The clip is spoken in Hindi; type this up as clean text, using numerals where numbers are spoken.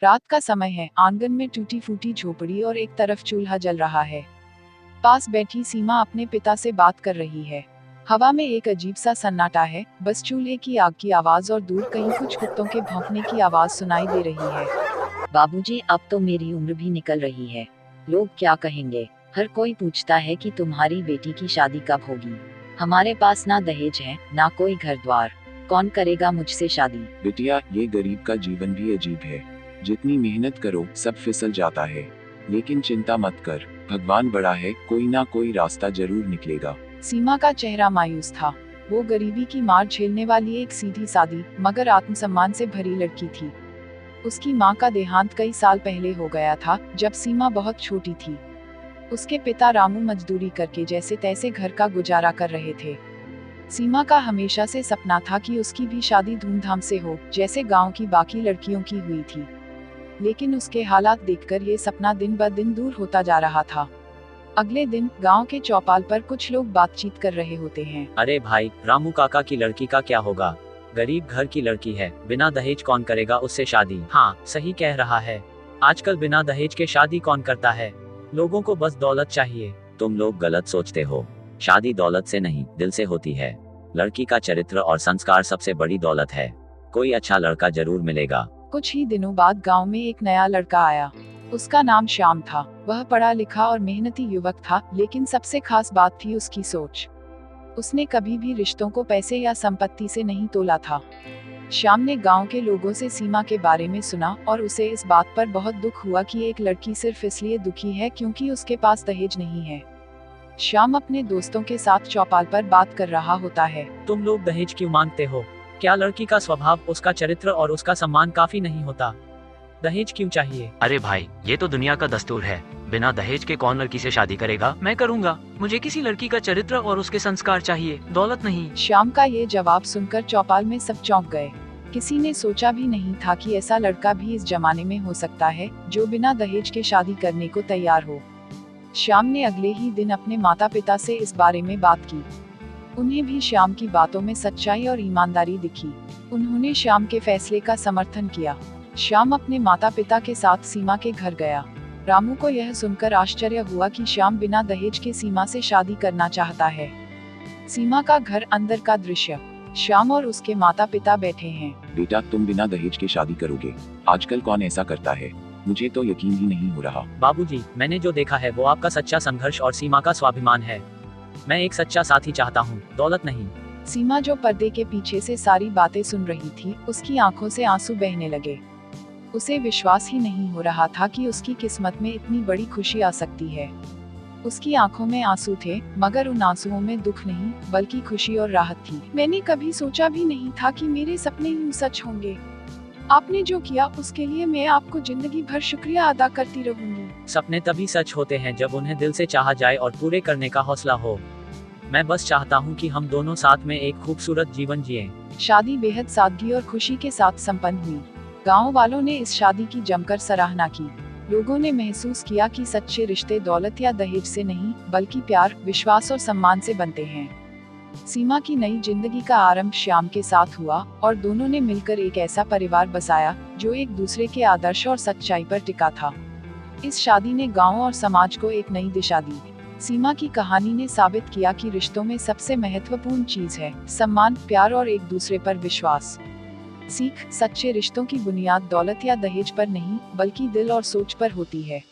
रात का समय है, आंगन में टूटी फूटी झोपड़ी और एक तरफ चूल्हा जल रहा है। पास बैठी सीमा अपने पिता से बात कर रही है। हवा में एक अजीब सा सन्नाटा है, बस चूल्हे की आग की आवाज और दूर कहीं कुछ कुत्तों के भौंकने की आवाज सुनाई दे रही है। बाबूजी, अब तो मेरी उम्र भी निकल रही है। लोग क्या कहेंगे? हर कोई पूछता है कि तुम्हारी बेटी की शादी कब होगी। हमारे पास ना दहेज है, ना कोई घर द्वार। कौन करेगा मुझसे शादी? बिटिया, ये गरीब का जीवन भी अजीब है। जितनी मेहनत करो सब फिसल जाता है। लेकिन चिंता मत कर, भगवान बड़ा है, कोई ना कोई रास्ता जरूर निकलेगा। सीमा का चेहरा मायूस था। वो गरीबी की मार झेलने वाली एक सीधी सादी मगर आत्मसम्मान से भरी लड़की थी। उसकी माँ का देहांत कई साल पहले हो गया था, जब सीमा बहुत छोटी थी। उसके पिता रामू मजदूरी करके जैसे तैसे घर का गुजारा कर रहे थे। सीमा का हमेशा से सपना था कि उसकी भी शादी धूमधाम से हो, जैसे गांव की बाकी लड़कियों की हुई थी। लेकिन उसके हालात देखकर ये सपना दिन ब दिन दूर होता जा रहा था। अगले दिन गांव के चौपाल पर कुछ लोग बातचीत कर रहे होते हैं। अरे भाई, रामू काका की लड़की का क्या होगा? गरीब घर की लड़की है, बिना दहेज कौन करेगा उससे शादी? हाँ, सही कह रहा है। आजकल बिना दहेज के शादी कौन करता है? लोगों को बस दौलत चाहिए। तुम लोग गलत सोचते हो। शादी दौलत से नहीं, दिल से होती है। लड़की का चरित्र और संस्कार सबसे बड़ी दौलत है। कोई अच्छा लड़का जरूर मिलेगा। कुछ ही दिनों बाद गांव में एक नया लड़का आया। उसका नाम श्याम था। वह पढ़ा लिखा और मेहनती युवक था, लेकिन सबसे खास बात थी उसकी सोच। उसने कभी भी रिश्तों को पैसे या संपत्ति से नहीं तोला था। श्याम ने गांव के लोगों से सीमा के बारे में सुना और उसे इस बात पर बहुत दुख हुआ कि एक लड़की सिर्फ इसलिए दुखी है क्योंकि उसके पास दहेज नहीं है। श्याम अपने दोस्तों के साथ चौपाल पर बात कर रहा होता है। तुम लोग दहेज क्यों मांगते हो? क्या लड़की का स्वभाव, उसका चरित्र और उसका सम्मान काफी नहीं होता? दहेज क्यों चाहिए? अरे भाई, ये तो दुनिया का दस्तूर है। बिना दहेज के कौन लड़की से शादी करेगा? मैं करूंगा। मुझे किसी लड़की का चरित्र और उसके संस्कार चाहिए, दौलत नहीं। श्याम का ये जवाब सुनकर चौपाल में सब चौंक गए। किसी ने सोचा भी नहीं था कि ऐसा लड़का भी इस जमाने में हो सकता है जो बिना दहेज के शादी करने को तैयार हो। श्याम ने अगले ही दिन अपने माता पिता से इस बारे में बात की। उन्हें भी श्याम की बातों में सच्चाई और ईमानदारी दिखी। उन्होंने श्याम के फैसले का समर्थन किया। श्याम अपने माता पिता के साथ सीमा के घर गया। रामू को यह सुनकर आश्चर्य हुआ कि श्याम बिना दहेज के सीमा से शादी करना चाहता है। सीमा का घर अंदर का दृश्य। श्याम और उसके माता पिता बैठे हैं। बेटा, तुम बिना दहेज के शादी करोगे? आजकल कौन ऐसा करता है? मुझे तो यकीन ही नहीं हो रहा। बाबूजी, मैंने जो देखा है वो आपका सच्चा संघर्ष और सीमा का स्वाभिमान है। मैं एक सच्चा साथी चाहता हूँ, दौलत नहीं। सीमा जो पर्दे के पीछे से सारी बातें सुन रही थी, उसकी आंखों से आंसू बहने लगे। उसे विश्वास ही नहीं हो रहा था कि उसकी किस्मत में इतनी बड़ी खुशी आ सकती है। उसकी आंखों में आंसू थे, मगर उन आंसुओं में दुख नहीं, बल्कि खुशी और राहत थी। मैंने कभी सोचा भी नहीं था कि मेरे सपने यूं सच होंगे। आपने जो किया उसके लिए मैं आपको जिंदगी भर शुक्रिया अदा करती रहूंगी। सपने तभी सच होते हैं जब उन्हें दिल से चाहा जाए और पूरे करने का हौसला हो। मैं बस चाहता हूँ कि हम दोनों साथ में एक खूबसूरत जीवन जिएं। शादी बेहद सादगी और खुशी के साथ संपन्न हुई। गांव वालों ने इस शादी की जमकर सराहना की। लोगों ने महसूस किया कि सच्चे रिश्ते दौलत या दहेज से नहीं, बल्कि प्यार, विश्वास और सम्मान से बनते हैं। सीमा की नई जिंदगी का आरंभ श्याम के साथ हुआ और दोनों ने मिलकर एक ऐसा परिवार बसाया जो एक दूसरे के आदर्श और सच्चाई पर टिका था। इस शादी ने गांव और समाज को एक नई दिशा दी। सीमा की कहानी ने साबित किया कि रिश्तों में सबसे महत्वपूर्ण चीज है सम्मान, प्यार और एक दूसरे पर विश्वास। सीख, सच्चे रिश्तों की बुनियाद दौलत या दहेज पर नहीं, बल्कि दिल और सोच पर होती है।